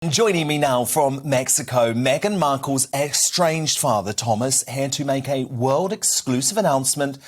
Joining me now from Mexico, Meghan Markle's estranged father, Thomas, here to make a world-exclusive announcement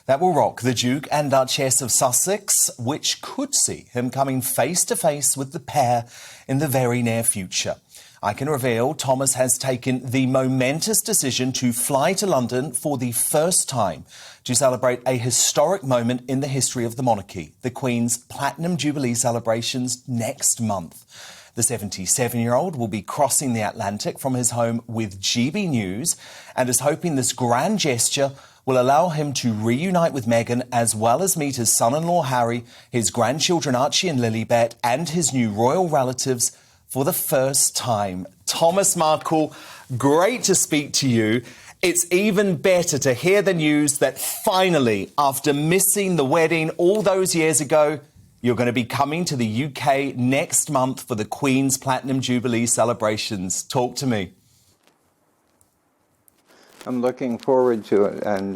that will rock the Duke and Duchess of Sussex, which could see him coming face-to-face with the pair in the very near future. I can reveal Thomas has taken the momentous decision to fly to London for the first time to celebrate a historic moment in the history of the monarchy, the Queen's Platinum Jubilee celebrations next month. The 77-year-old will be crossing the Atlantic from his home with GBNews and is hoping this grand gesture will allow him to reunite with Meghan as well as meet his son-in-law Harry, his grandchildren Archie and Lilibet and his new royal relatives for the first time. Thomas Markle, great to speak to you. It's even better to hear the news that finally, after missing the wedding all those years ago, you're going to be coming to the UK next month for the Queen's Platinum Jubilee celebrations. Talk to me. I'm looking forward to it, and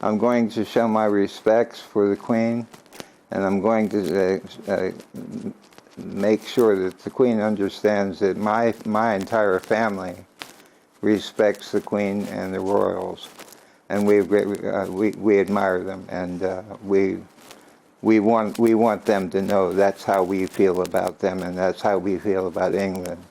I'm going to show my respects for the Queen, and I'm going to make sure that the Queen understands that my entire family respects the Queen and the royals, and we admire them, and we want them to know that's how we feel about them, and that's how we feel about England.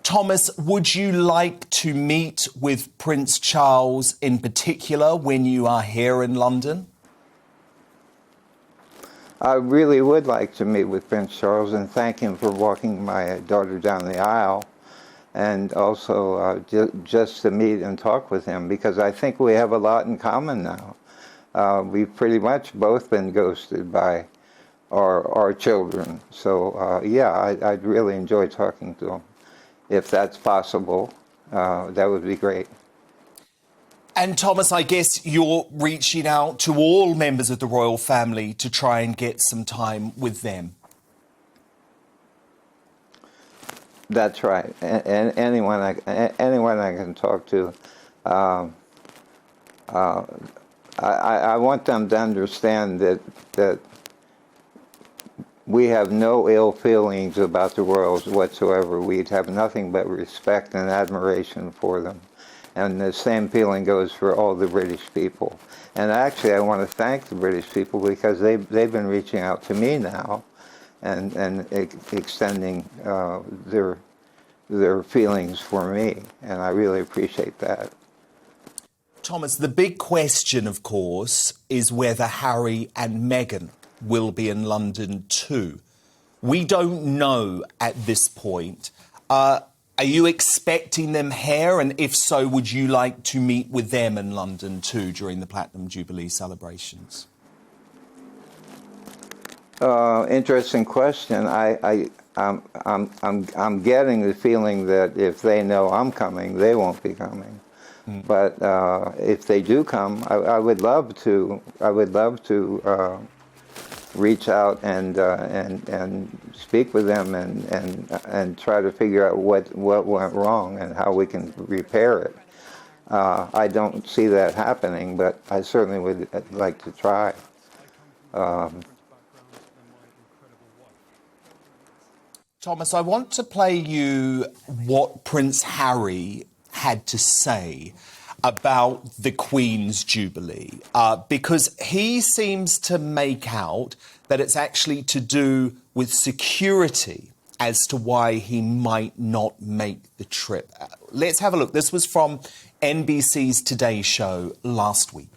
Thomas, would you like to meet with Prince Charles in particular when you are here in London? I really would like to meet with Prince Charles and thank him for walking my daughter down the aisle, and also just to meet and talk with him, because I think we have a lot in common now. We've pretty much both been ghosted by our children. So, yeah, I'd really enjoy talking to them. If that's possible, that would be great. And Thomas, I guess you're reaching out to all members of the royal family to try and get some time with them. That's right. And anyone I can talk to. I want them to understand that we have no ill feelings about the royals whatsoever. We have nothing but respect and admiration for them. And the same feeling goes for all the British people. And actually, I want to thank the British people because they've been reaching out to me now and extending their feelings for me. And I really appreciate that. Thomas, the big question, of course, is whether Harry and Meghan will be in London too. We don't know at this point. Are you expecting them here? And if so, would you like to meet with them in London too during the Platinum Jubilee celebrations? Interesting question. I'm getting the feeling that if they know I'm coming, they won't be coming. But if they do come, I would love to. I would love to reach out and speak with them and try to figure out what went wrong and how we can repair it. I don't see that happening, but I certainly would like to try. Thomas, I want to play you what Prince Harry had to say about the Queen's Jubilee, because he seems to make out that it's actually to do with security as to why he might not make the trip. Let's have a look. This was from NBC's Today Show last week.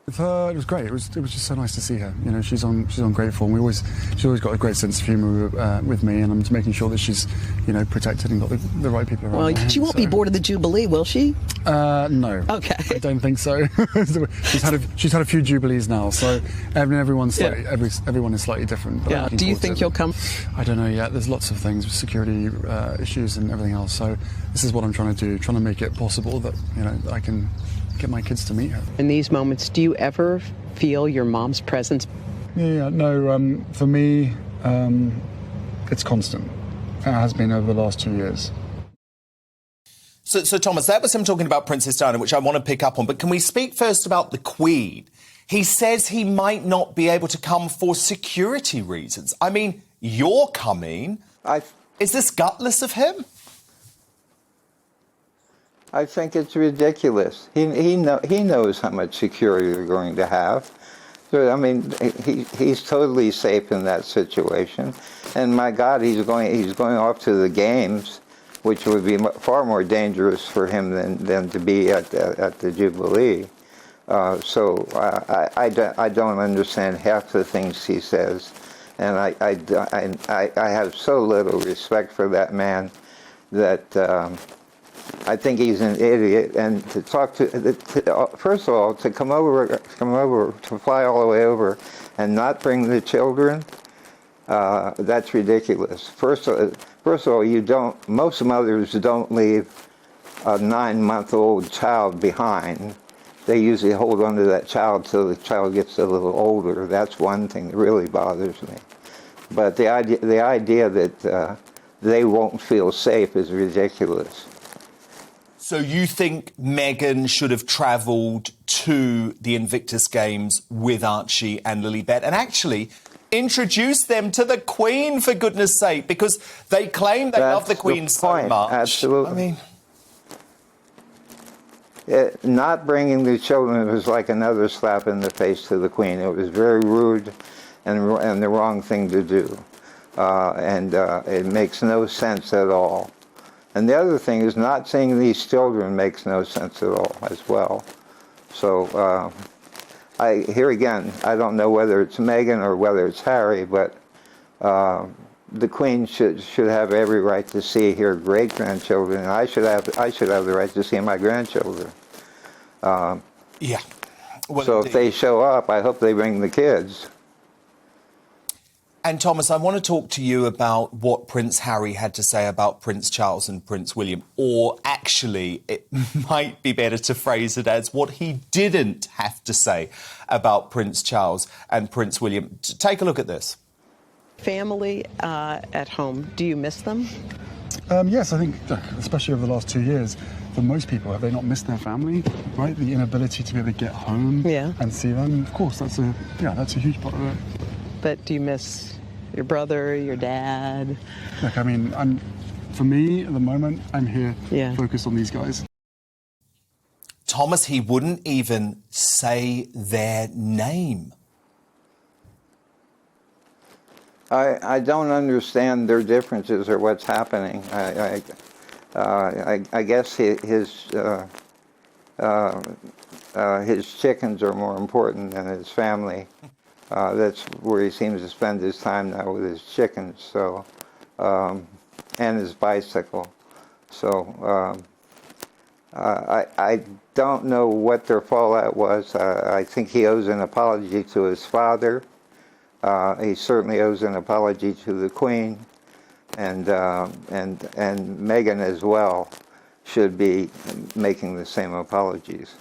With her, it was great. It was just so nice to see her. You know, she's on great form. She's always got a great sense of humour with me, and I'm just making sure that she's, you know, protected and got the right people around. Well, she won't be bored of the Jubilee, will she? No. Okay. I don't think so. she's had a few Jubilees now, so everyone's slightly, everyone is slightly different. But yeah. Do you think you'll come? I don't know yet. There's lots of things with security issues and everything else. So this is what I'm trying to do, trying to make it possible that, you know, I can get my kids to meet her. In these moments, do you ever feel your mom's presence? Yeah, no, for me, it's constant. It has been over the last 2 years. So, Thomas, that was him talking about Princess Diana, which I want to pick up on. But can we speak first about the Queen? He says he might not be able to come for security reasons. I mean, you're coming. Is this gutless of him? I think it's ridiculous. He knows how much security they're going to have. So, I mean, he's totally safe in that situation. And my God, he's going off to the games, which would be far more dangerous for him than to be at the Jubilee. So I don't understand half the things he says, and I have so little respect for that man that. I think he's an idiot, and to talk first of all, to come over, to fly all the way over, and not bring the children, that's ridiculous. First of all, most mothers don't leave a 9-month-old child behind. They usually hold on to that child till the child gets a little older. That's one thing that really bothers me. But the idea that they won't feel safe is ridiculous. So you think Meghan should have travelled to the Invictus Games with Archie and Lilibet and actually introduced them to the Queen, for goodness sake, because they claim they love the Queen so much. Absolutely. I mean, not bringing the children was like another slap in the face to the Queen. It was very rude and the wrong thing to do. And it makes no sense at all. And the other thing is not seeing these children makes no sense at all as well. So here again, I don't know whether it's Meghan or whether it's Harry, but the Queen should have every right to see her great-grandchildren, and I should have the right to see my grandchildren. Yeah. Well, so indeed. if they show up, I hope they bring the kids. And Thomas, I want to talk to you about what Prince Harry had to say about Prince Charles and Prince William. Or actually, it might be better to phrase it as what he didn't have to say about Prince Charles and Prince William. Take a look at this. Family at home, do you miss them? Yes, I think, especially over the last 2 years, for most people, have they not missed their family, right? The inability to be able to get home and see them. Of course, that's a huge part of it. But do you miss your brother, your dad? Look, I mean, for me, at the moment, I'm here focused on these guys. Thomas, he wouldn't even say their name. I don't understand their differences or what's happening. I guess his chickens are more important than his family. That's where he seems to spend his time now, with his chickens. So, and his bicycle. So I don't know what their fallout was. I think he owes an apology to his father. He certainly owes an apology to the Queen, and Meghan as well should be making the same apologies.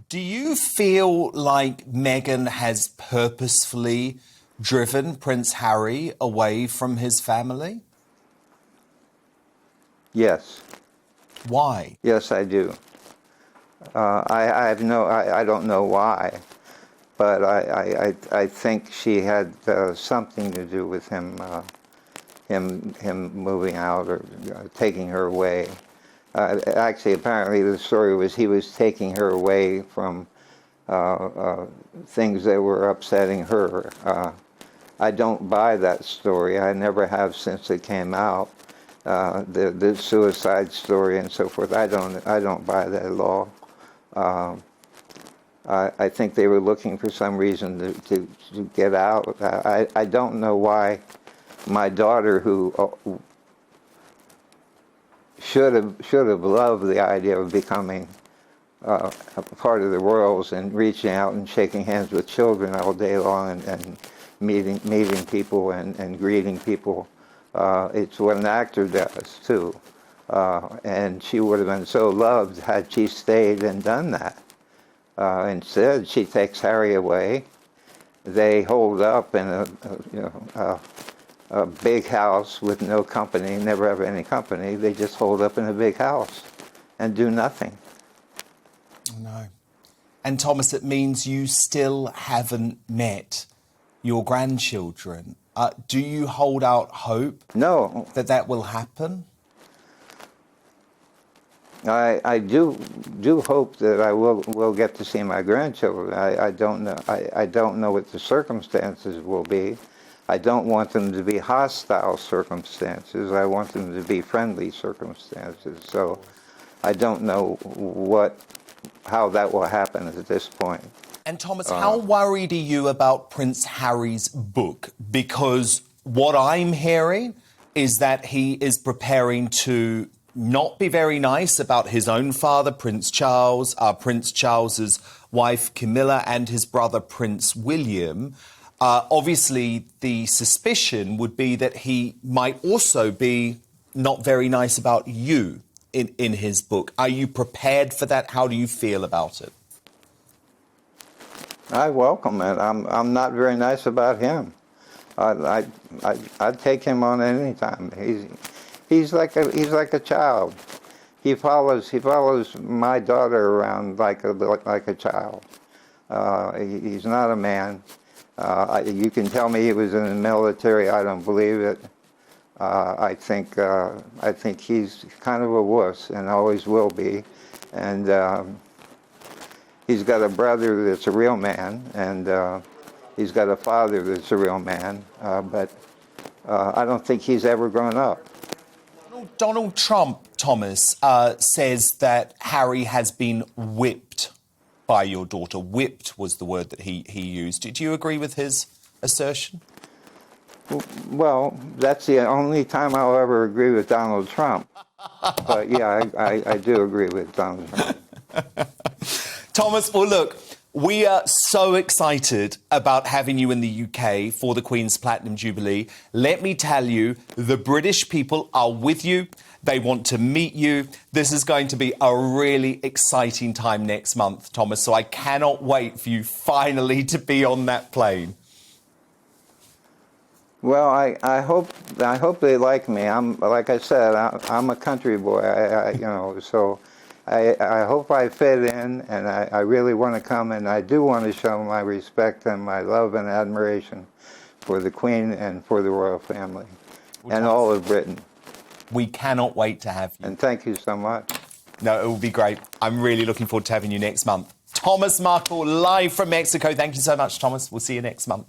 Do you feel like Meghan has purposefully driven Prince Harry away from his family? Yes. Why? Yes, I do. I don't know why, but I think she had something to do with him moving out or taking her away. Actually, apparently the story was he was taking her away from things that were upsetting her. I don't buy that story. I never have since it came out. The suicide story and so forth. I don't buy that at all. I think they were looking for some reason to get out. I don't know why my daughter, who should have loved the idea of becoming a part of the royals and reaching out and shaking hands with children all day long and meeting people and greeting people. It's what an actor does too, and she would have been so loved had she stayed and done that. Instead, she takes Harry away. They hold up in a big house with no company, never have any company. They just hold up in a big house and do nothing. No. And Thomas, it means you still haven't met your grandchildren. Do you hold out hope No, that will happen? I do hope that I will get to see my grandchildren. I don't know. I don't know what the circumstances will be. I don't want them to be hostile circumstances. I want them to be friendly circumstances. So I don't know how that will happen at this point. And Thomas, how worried are you about Prince Harry's book? Because what I'm hearing is that he is preparing to not be very nice about his own father, Prince Charles, Prince Charles's wife, Camilla, and his brother, Prince William. Obviously, the suspicion would be that he might also be not very nice about you in his book. Are you prepared for that? How do you feel about it? I welcome it. I'm not very nice about him. I'd take him on any time. He's like a child. He follows my daughter around like a child. He's not a man. You can tell me he was in the military. I don't believe it. I think he's kind of a wuss and always will be. And he's got a brother that's a real man, and he's got a father that's a real man. But I don't think he's ever grown up. Donald Trump, Thomas, says that Harry has been whipped by your daughter. Whipped was the word that he used. Do you agree with his assertion? Well, that's the only time I'll ever agree with Donald Trump. But yeah, I do agree with Donald Trump. Thomas, well, look, we are so excited about having you in the UK for the Queen's Platinum Jubilee. Let me tell you, the British people are with you. They want to meet you. This is going to be a really exciting time next month, Thomas, so I cannot wait for you finally to be on that plane. Well, I hope they like me. Like I said, I'm a country boy. So I hope I fit in, and I really want to come, and I do want to show my respect and my love and admiration for the Queen and for the royal family and all of Britain. We cannot wait to have you. And thank you so much. No, it will be great. I'm really looking forward to having you next month. Thomas Markle, live from Mexico. Thank you so much, Thomas. We'll see you next month.